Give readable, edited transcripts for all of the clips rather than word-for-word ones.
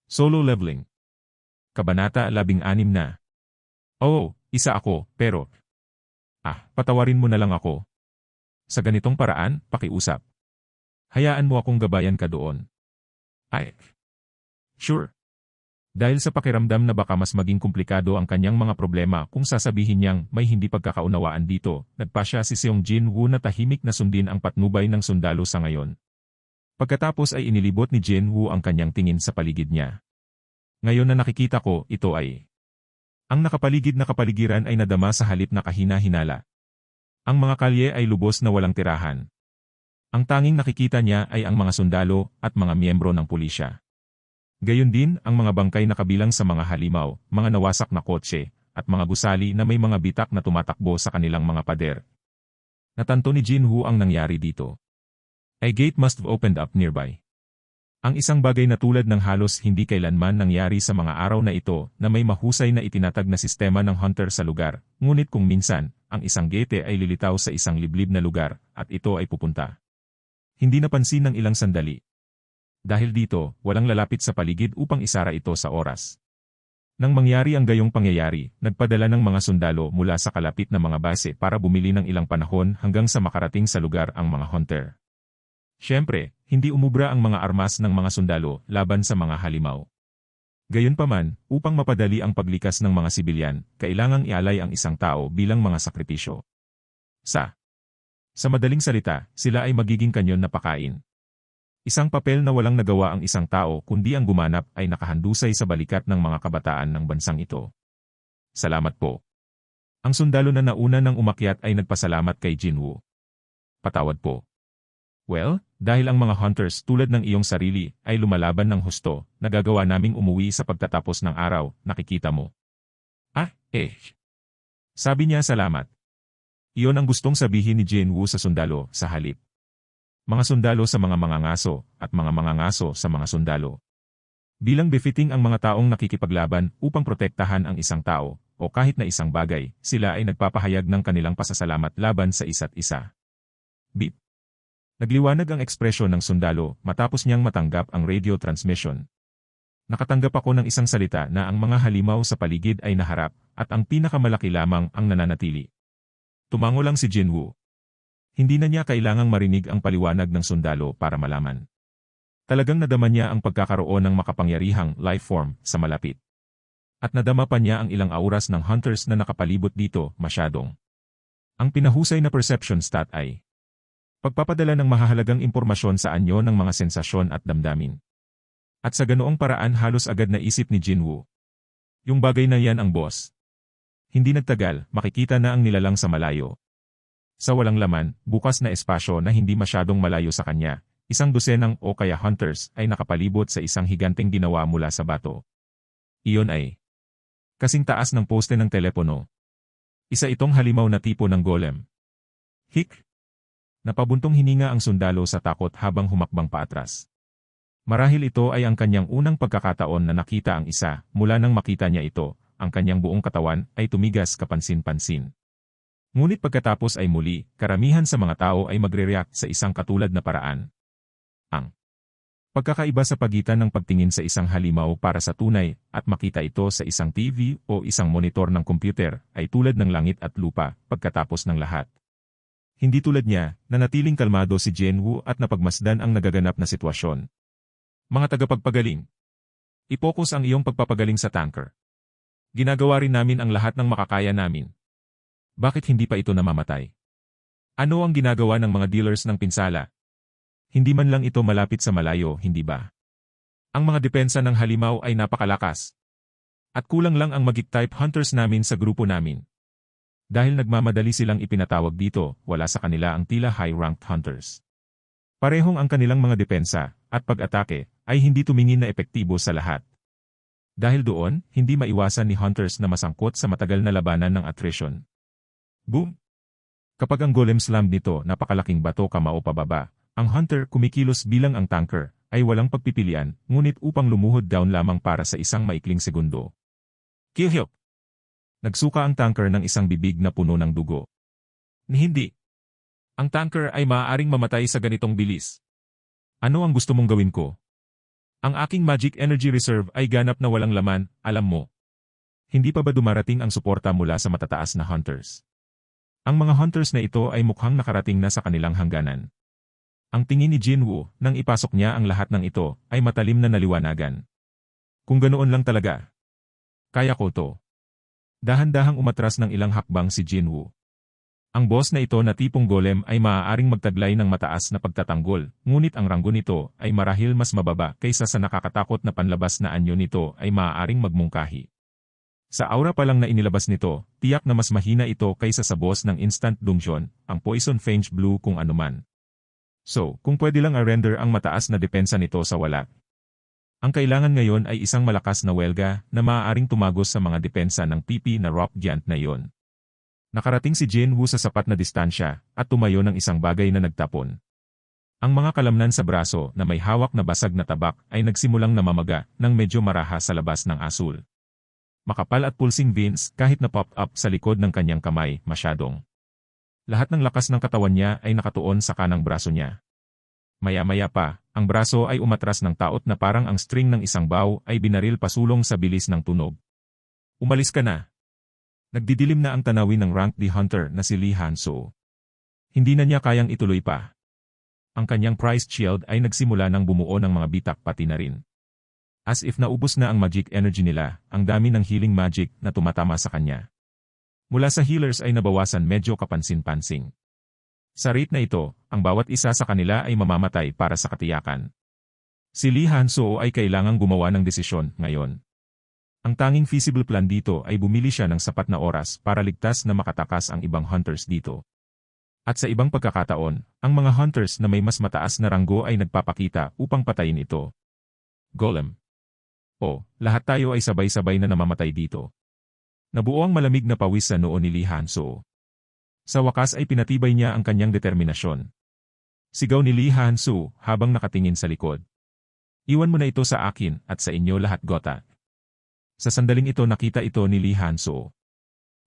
Solo Leveling. Kabanata 16 na. Oo, isa ako, pero... patawarin mo na lang ako. Sa ganitong paraan, pakiusap. Hayaan mo akong gabayan ka doon. Sure. Dahil sa pakiramdam na baka mas maging komplikado ang kanyang mga problema kung sasabihin niyang may hindi pagkakaunawaan dito, nagpasya si Seong Jin-woo na tahimik na sundin ang patnubay ng sundalo sa ngayon. Pagkatapos ay inilibot ni Jin-woo ang kanyang tingin sa paligid niya. Ngayon na nakikita ko, ito ay... Ang nakapaligid na kapaligiran ay nadama sa halip na kahina-hinala. Ang mga kalye ay lubos na walang tirahan. Ang tanging nakikita niya ay ang mga sundalo at mga miyembro ng pulisya. Gayon din ang mga bangkay na kabilang sa mga halimaw, mga nawasak na kotse, at mga gusali na may mga bitak na tumatakbo sa kanilang mga pader. Natanto ni Jin-woo ang nangyari dito. A gate must have opened up nearby. Ang isang bagay na tulad ng halos hindi kailanman nangyari sa mga araw na ito na may mahusay na itinatag na sistema ng hunter sa lugar, ngunit kung minsan, ang isang gate ay lilitaw sa isang liblib na lugar, at ito ay pupunta. Hindi napansin ng ilang sandali. Dahil dito, walang lalapit sa paligid upang isara ito sa oras. Nang mangyari ang gayong pangyayari, nagpadala ng mga sundalo mula sa kalapit na mga base para bumili ng ilang panahon hanggang sa makarating sa lugar ang mga hunter. Siyempre, hindi umubra ang mga armas ng mga sundalo laban sa mga halimaw. Gayunpaman, upang mapadali ang paglikas ng mga sibilyan, kailangang ialay ang isang tao bilang mga sakripisyo. Sa madaling salita, sila ay magiging kanyon na pakain. Isang papel na walang nagawa ang isang tao kundi ang gumanap ay nakahandusay sa balikat ng mga kabataan ng bansang ito. Salamat po. Ang sundalo na nauna nang umakyat ay nagpasalamat kay Jin-woo. Patawad po. Well, dahil ang mga hunters tulad ng iyong sarili ay lumalaban ng husto, nagagawa naming umuwi sa pagtatapos ng araw, nakikita mo. Sabi niya salamat. Iyon ang gustong sabihin ni Jin-woo sa sundalo sa halip. Mga sundalo sa mga mangangaso at mga mangangaso sa mga sundalo. Bilang befitting ang mga taong nakikipaglaban upang protektahan ang isang tao o kahit na isang bagay, sila ay nagpapahayag ng kanilang pasasalamat laban sa isa't isa. Beep. Nagliwanag ang ekspresyon ng sundalo matapos niyang matanggap ang radio transmission. Nakatanggap ako ng isang salita na ang mga halimaw sa paligid ay naharap at ang pinakamalaki lamang ang nananatili. Tumango lang si Jin-woo. Hindi na niya kailangang marinig ang paliwanag ng sundalo para malaman. Talagang nadama niya ang pagkakaroon ng makapangyarihang life form sa malapit. At nadama pa niya ang ilang auras ng hunters na nakapalibot dito masyadong. Ang pinahusay na perception stat ay pagpapadala ng mahahalagang impormasyon sa anyo ng mga sensasyon at damdamin. At sa ganoong paraan halos agad naisip ni Jin-woo. Yung bagay na yan ang boss. Hindi nagtagal, makikita na ang nilalang sa malayo. Sa walang laman, bukas na espasyo na hindi masyadong malayo sa kanya, isang dosenang o kaya hunters ay nakapalibot sa isang higanteng ginawa mula sa bato. Iyon ay kasing taas ng poste ng telepono. Isa itong halimaw na tipo ng golem. Napabuntong hininga ang sundalo sa takot habang humakbang paatras. Marahil ito ay ang kanyang unang pagkakataon na nakita ang isa, mula nang makita niya ito, ang kanyang buong katawan ay tumigas kapansin-pansin. Ngunit pagkatapos ay muli, karamihan sa mga tao ay magre-react sa isang katulad na paraan. Ang pagkakaiba sa pagitan ng pagtingin sa isang halimaw para sa tunay at makita ito sa isang TV o isang monitor ng komputer ay tulad ng langit at lupa pagkatapos ng lahat. Hindi tulad niya, nanatiling kalmado si Jin-woo at napagmasdan ang nagaganap na sitwasyon. Mga tagapagpagaling. I-focus ang iyong pagpapagaling sa tanker. Ginagawa rin namin ang lahat ng makakaya namin. Bakit hindi pa ito namamatay? Ano ang ginagawa ng mga dealers ng pinsala? Hindi man lang ito malapit sa malayo, hindi ba? Ang mga depensa ng halimaw ay napakalakas. At kulang lang ang magic-type hunters namin sa grupo namin. Dahil nagmamadali silang ipinatawag dito, wala sa kanila ang tila high-ranked hunters. Parehong ang kanilang mga depensa at pag-atake ay hindi tumingin na epektibo sa lahat. Dahil doon, hindi maiwasan ni hunters na masangkot sa matagal na labanan ng attrition. Boom! Kapag ang golem slam nito napakalaking bato kamao pababa, ang hunter kumikilos bilang ang tanker ay walang pagpipilian, ngunit upang lumuhod down lamang para sa isang maikling segundo. Kihyop! Nagsuka ang tanker ng isang bibig na puno ng dugo. Hindi. Ang tanker ay maaaring mamatay sa ganitong bilis. Ano ang gusto mong gawin ko? Ang aking Magic Energy Reserve ay ganap na walang laman, alam mo. Hindi pa ba dumarating ang suporta mula sa matataas na hunters? Ang mga hunters na ito ay mukhang nakarating na sa kanilang hangganan. Ang tingin ni Jinwoo, nang ipasok niya ang lahat ng ito, ay matalim na naliwanagan. Kung ganoon lang talaga. Kaya ko to. Dahan-dahang umatras ng ilang hakbang si Jinwoo. Ang boss na ito na tipong golem ay maaaring magtaglay ng mataas na pagtatanggol, ngunit ang ranggo nito ay marahil mas mababa kaysa sa nakakatakot na panlabas na anyo nito ay maaaring magmungkahi. Sa aura pa lang na inilabas nito, tiyak na mas mahina ito kaysa sa boss ng Instant Dungeon, ang Poison Fange Blue kung anuman. So, kung pwede lang i-render ang mataas na depensa nito sa wala. Ang kailangan ngayon ay isang malakas na welga na maaaring tumagos sa mga depensa ng PP na rock giant na iyon. Nakarating si Jinwoo sa sapat na distansya at tumayo ng isang bagay na nagtapon. Ang mga kalamnan sa braso na may hawak na basag na tabak ay nagsimulang namamaga ng medyo maraha sa labas ng asul. Makapal at pulsing veins kahit na pop-up sa likod ng kanyang kamay masyadong. Lahat ng lakas ng katawan niya ay nakatuon sa kanang braso niya. Maya-maya pa, ang braso ay umatras ng taot na parang ang string ng isang bow ay binaril pasulong sa bilis ng tunog. Umalis ka na. Nagdidilim na ang tanawin ng Rank D Hunter na si Lee Han-soo. Hindi na niya kayang ituloy pa. Ang kanyang prized shield ay nagsimula ng bumuo ng mga bitak pati na rin. As if naubos na ang magic energy nila, ang dami ng healing magic na tumatama sa kanya. Mula sa healers ay nabawasan medyo kapansin-pansing. Sa rate na ito, ang bawat isa sa kanila ay mamamatay para sa katiyakan. Si Lee Han-soo ay kailangang gumawa ng desisyon ngayon. Ang tanging feasible plan dito ay bumili siya ng sapat na oras para ligtas na makatakas ang ibang hunters dito. At sa ibang pagkakataon, ang mga hunters na may mas mataas na ranggo ay nagpapakita upang patayin ito. Golem. O, lahat tayo ay sabay-sabay na namamatay dito. Nabuo ang malamig na pawis sa noo ni Lee Han-soo. Sa wakas ay pinatibay niya ang kanyang determinasyon. Sigaw ni Lee Han-soo habang nakatingin sa likod. Iwan mo na ito sa akin at sa inyo lahat Gota. Sa sandaling ito nakita ito ni Lee Han-soo.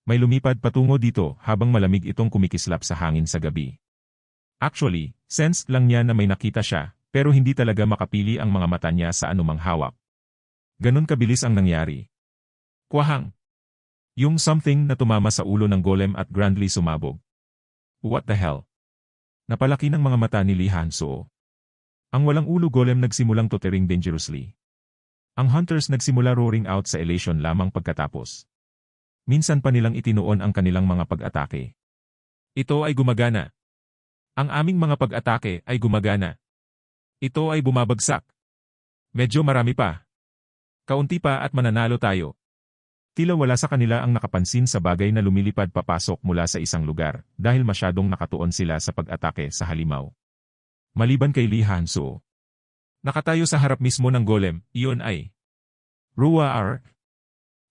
May lumipad patungo dito habang malamig itong kumikislap sa hangin sa gabi. Actually, sensed lang niya na may nakita siya, pero hindi talaga makapili ang mga mata niya sa anumang hawak. Ganon kabilis ang nangyari. Kwahang! Yung something na tumama sa ulo ng golem at grandly sumabog. What the hell? Napalaki ng mga mata ni Lee Han-soo. Ang walang ulo golem nagsimulang tottering dangerously. Ang hunters nagsimula roaring out sa elation lamang pagkatapos. Minsan pa nilang itinuon ang kanilang mga pag-atake. Ito ay gumagana. Ang aming mga pag-atake ay gumagana. Ito ay bumabagsak. Medyo marami pa. Kaunti pa at mananalo tayo. Tila wala sa kanila ang nakapansin sa bagay na lumilipad papasok mula sa isang lugar dahil masyadong nakatuon sila sa pag-atake sa halimaw. Maliban kay Lee Han-soo. Nakatayo sa harap mismo ng golem, iyon ay Ruwa-ar.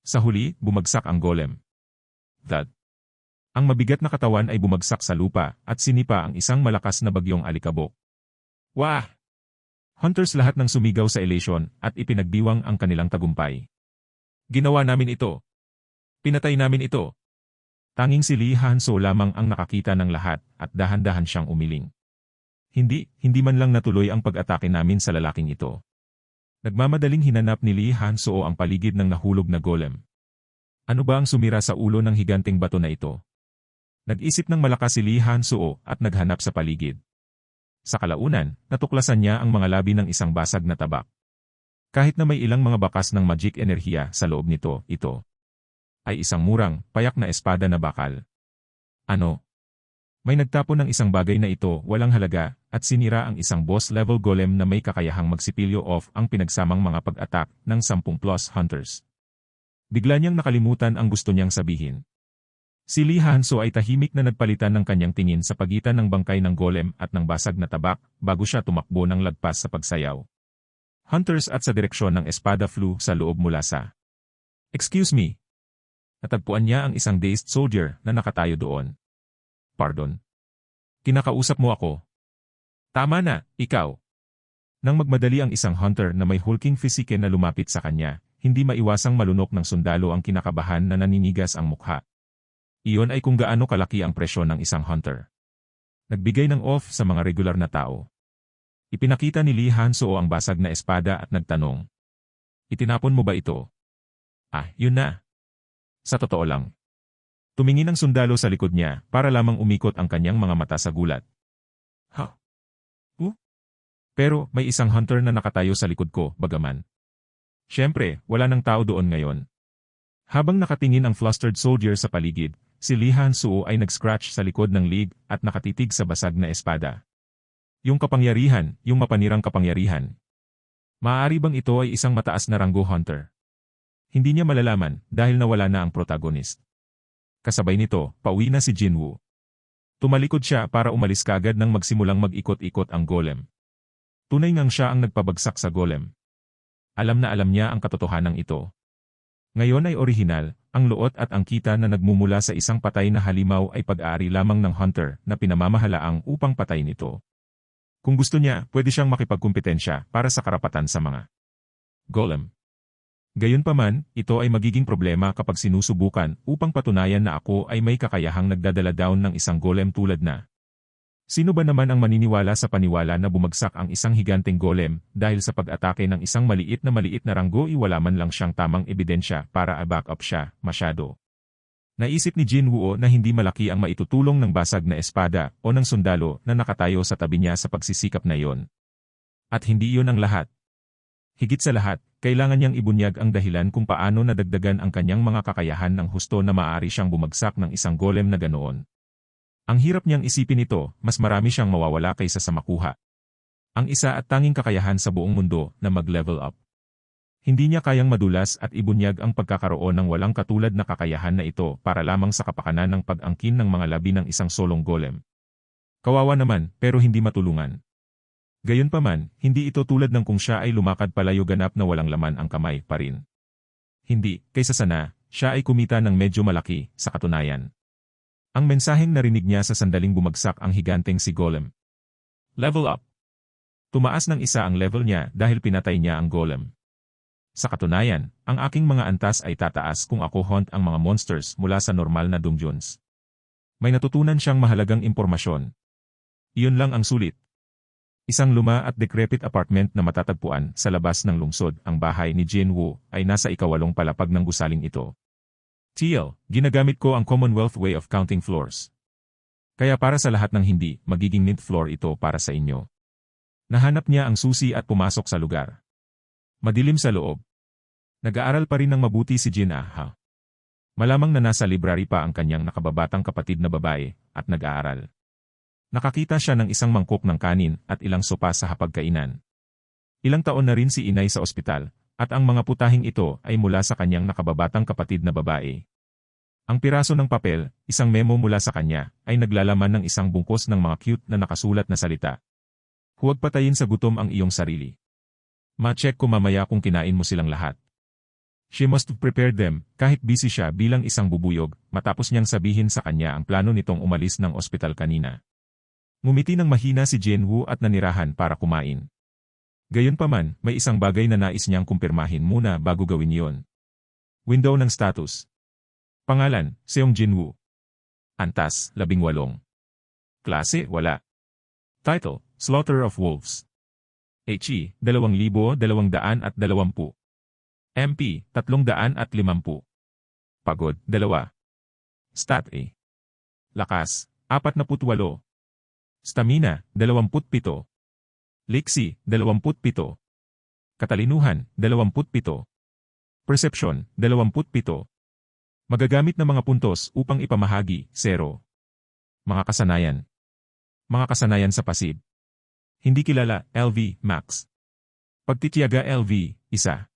Sa huli, bumagsak ang golem. Thud. Ang mabigat na katawan ay bumagsak sa lupa at sinipa ang isang malakas na bagyong alikabok. Wah! Hunters lahat ng sumigaw sa elation at ipinagdiwang ang kanilang tagumpay. Ginawa namin ito. Pinatay namin ito. Tanging si Lee Han-soo lamang ang nakakita ng lahat at dahan-dahan siyang umiling. Hindi man lang natuloy ang pag-atake namin sa lalaking ito. Nagmamadaling hinanap ni Lee Han-soo ang paligid ng nahulog na golem. Ano ba ang sumira sa ulo ng higanteng bato na ito? Nag-isip ng malakas si Lee Han-soo at naghanap sa paligid. Sa kalaunan, natuklasan niya ang mga labi ng isang basag na tabak. Kahit na may ilang mga bakas ng magic enerhiya sa loob nito, ito ay isang murang, payak na espada na bakal. Ano? May nagtapon ng isang bagay na ito walang halaga at sinira ang isang boss-level golem na may kakayahang magsipilyo off ang pinagsamang mga pag-attack ng 10+ hunters. Bigla niyang nakalimutan ang gusto niyang sabihin. Si Lee Han-soo ay tahimik na nagpalitan ng kanyang tingin sa pagitan ng bangkay ng golem at ng basag na tabak bago siya tumakbo ng lagpas sa pagsayaw. Hunters at sa direksyon ng espada flew sa loob mula sa. Excuse me. Natagpuan niya ang isang dazed soldier na nakatayo doon. Pardon. Kinakausap mo ako. Tama na, ikaw. Nang magmadali ang isang hunter na may hulking fisike na lumapit sa kanya, hindi maiwasang malunok ng sundalo ang kinakabahan na naninigas ang mukha. Iyon ay kung gaano kalaki ang presyon ng isang hunter. Nagbigay ng off sa mga regular na tao. Ipinakita ni Lee Han-soo ang basag na espada at nagtanong. Itinapon mo ba ito? Yun na. Sa totoo lang. Tumingin ang sundalo sa likod niya para lamang umikot ang kanyang mga mata sa gulat. Pero may isang hunter na nakatayo sa likod ko, bagaman. Siyempre, wala nang tao doon ngayon. Habang nakatingin ang flustered soldier sa paligid, si Lee Han-soo ay nag-scratch sa likod ng leg at nakatitig sa basag na espada. Yung kapangyarihan, yung mapanirang kapangyarihan. Maaari bang ito ay isang mataas na ranggo hunter? Hindi niya malalaman dahil nawala na ang protagonist. Kasabay nito, pauwi na si Jinwoo. Tumalikod siya para umalis kagad nang magsimulang mag-ikot-ikot ang golem. Tunay ngang siya ang nagpabagsak sa golem. Alam na alam niya ang katotohanan ito. Ngayon ay orihinal, ang luot at ang kita na nagmumula sa isang patay na halimaw ay pag-aari lamang ng hunter na pinamamahalaang upang patayin ito. Kung gusto niya, pwede siyang makipagkumpetensya para sa karapatan sa mga golem. Gayunpaman, ito ay magiging problema kapag sinusubukan upang patunayan na ako ay may kakayahang nagdadala down ng isang golem tulad na. Sino ba naman ang maniniwala sa paniwala na bumagsak ang isang higanteng golem dahil sa pag-atake ng isang maliit na ranggo wala man lang siyang tamang ebidensya para i-back up siya, masyado. Naisip ni Jinwoo na hindi malaki ang maitutulong ng basag na espada o ng sundalo na nakatayo sa tabi niya sa pagsisikap na iyon. At hindi iyon ang lahat. Higit sa lahat, kailangan niyang ibunyag ang dahilan kung paano nadagdagan ang kanyang mga kakayahan ng husto na maaari siyang bumagsak ng isang golem na ganoon. Ang hirap niyang isipin ito, mas marami siyang mawawala kaysa sa makuha. Ang isa at tanging kakayahan sa buong mundo na mag-level up. Hindi niya kayang madulas at ibunyag ang pagkakaroon ng walang katulad na kakayahan na ito para lamang sa kapakanan ng pag-angkin ng mga labi ng isang solong golem. Kawawa naman, pero hindi matulungan. Gayunpaman, hindi ito tulad ng kung siya ay lumakad palayo ganap na walang laman ang kamay pa rin. Hindi, kaysa sana, siya ay kumita ng medyo malaki, sa katunayan. Ang mensaheng narinig niya sa sandaling bumagsak ang higanteng si Golem. Level up. Tumaas ng isa ang level niya dahil pinatay niya ang Golem. Sa katunayan, ang aking mga antas ay tataas kung ako hunt ang mga monsters mula sa normal na dungeons. May natutunan siyang mahalagang impormasyon. Iyon lang ang sulit. Isang luma at decrepit apartment na matatagpuan sa labas ng lungsod, ang bahay ni Jinwoo ay nasa ikawalong palapag ng gusaling ito. TL, ginagamit ko ang Commonwealth way of counting floors. Kaya para sa lahat ng hindi, magiging 9th floor ito para sa inyo. Nahanap niya ang susi at pumasok sa lugar. Madilim sa loob. Nag-aaral pa rin ng mabuti si Jin Malamang na nasa library pa ang kanyang nakababatang kapatid na babae, at nag-aaral. Nakakita siya ng isang mangkok ng kanin at ilang sopa sa hapagkainan. Ilang taon na rin si inay sa ospital, at ang mga putahing ito ay mula sa kanyang nakababatang kapatid na babae. Ang piraso ng papel, isang memo mula sa kanya, ay naglalaman ng isang bungkos ng mga cute na nakasulat na salita. Huwag patayin sa gutom ang iyong sarili. Ma-check ko mamaya kung kinain mo silang lahat. She must have prepared them, kahit busy siya bilang isang bubuyog, matapos niyang sabihin sa kanya ang plano nitong umalis ng ospital kanina. Ngumiti ng mahina si Jinwoo at nanirahan para kumain. Gayunpaman, may isang bagay na nais niyang kumpirmahin muna bago gawin yon. Window ng status. Pangalan, Seong Jinwoo. Antas, 18. Klase, wala. Title, Slaughter of Wolves. HE, 2,220. MP, 350. Pagod, 2. Stat A. Lakas, 48. Stamina, 27. Liksi, 27. Katalinuhan, 27. Perception, 27. Magagamit na mga puntos upang ipamahagi, 0. Mga kasanayan. Mga kasanayan sa pasid. Hindi kilala, LV, max. Pagtitiyaga LV, 1.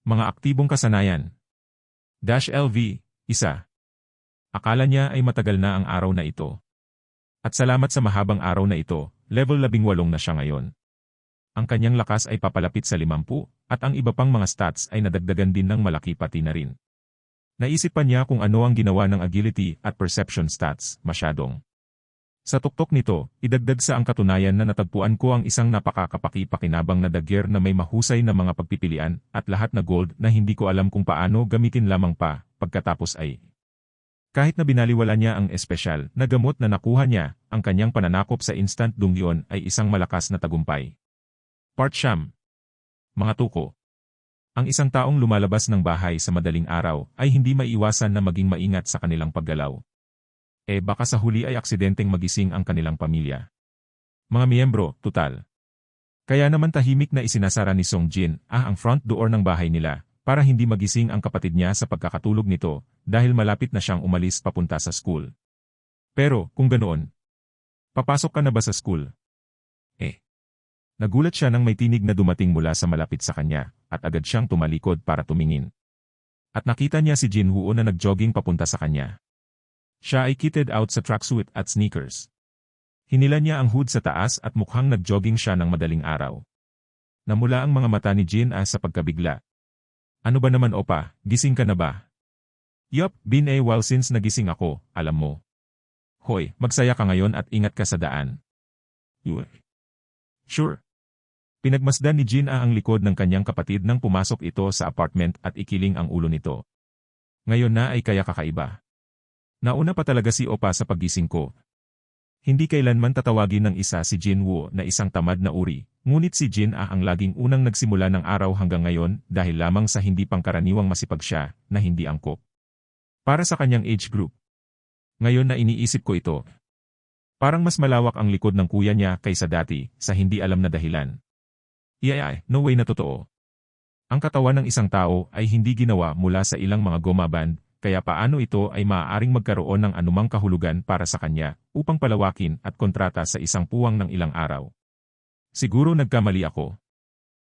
Mga aktibong kasanayan. Dash LV, 1. Akala niya ay matagal na ang araw na ito. At salamat sa mahabang araw na ito, level 18 na siya ngayon. Ang kanyang lakas ay papalapit sa 50, at ang iba pang mga stats ay nadagdagan din ng malaki pati na rin. Naisip pa niya kung ano ang ginawa ng agility at perception stats, masyadong. Sa tuktok nito, idagdag sa ang katunayan na natagpuan ko ang isang napakakapaki-pakinabang na dagger na may mahusay na mga pagpipilian at lahat na gold na hindi ko alam kung paano gamitin lamang pa, pagkatapos ay Kahit na binaliwala niya ang espesyal na gamot na nakuha niya, ang kanyang pananakop sa instant dungyon ay isang malakas na tagumpay. Part Siyam. Mga tuko. Ang isang taong lumalabas ng bahay sa madaling araw ay hindi maiiwasan na maging maingat sa kanilang paggalaw. Baka sa huli ay aksidenteng magising ang kanilang pamilya. Mga miyembro, tutal. Kaya naman tahimik na isinasara ni Song Jin ang front door ng bahay nila para hindi magising ang kapatid niya sa pagkakatulog nito dahil malapit na siyang umalis papunta sa school. Pero, kung ganoon, papasok ka na ba sa school? Nagulat siya nang may tinig na dumating mula sa malapit sa kanya at agad siyang tumalikod para tumingin. At nakita niya si Jin Woo na nagjogging papunta sa kanya. Siya ay kitted out sa tracksuit at sneakers. Hinila niya ang hood sa taas at mukhang nagjogging siya ng madaling araw. Namula ang mga mata ni Jin sa pagkabigla. Ano ba naman opa, gising ka na ba? Yup, been a while since nagising ako, alam mo. Hoy, magsaya ka ngayon at ingat ka sa daan. Sure. Pinagmasdan ni Jin ang likod ng kanyang kapatid nang pumasok ito sa apartment at ikiling ang ulo nito. Ngayon na ay kaya kakaiba. Nauna pa talaga si Opa sa paggising ko. Hindi kailanman tatawagin ng isa si Jin Woo na isang tamad na uri, ngunit si Jin ang laging unang nagsimula ng araw hanggang ngayon dahil lamang sa hindi pangkaraniwang masipag siya na hindi angkop. Para sa kanyang age group. Ngayon na iniisip ko ito. Parang mas malawak ang likod ng kuya niya kaysa dati sa hindi alam na dahilan. No way na totoo. Ang katawan ng isang tao ay hindi ginawa mula sa ilang mga goma band, kaya paano ito ay maaaring magkaroon ng anumang kahulugan para sa kanya upang palawakin at kontrata sa isang puwang ng ilang araw. Siguro nagkamali ako.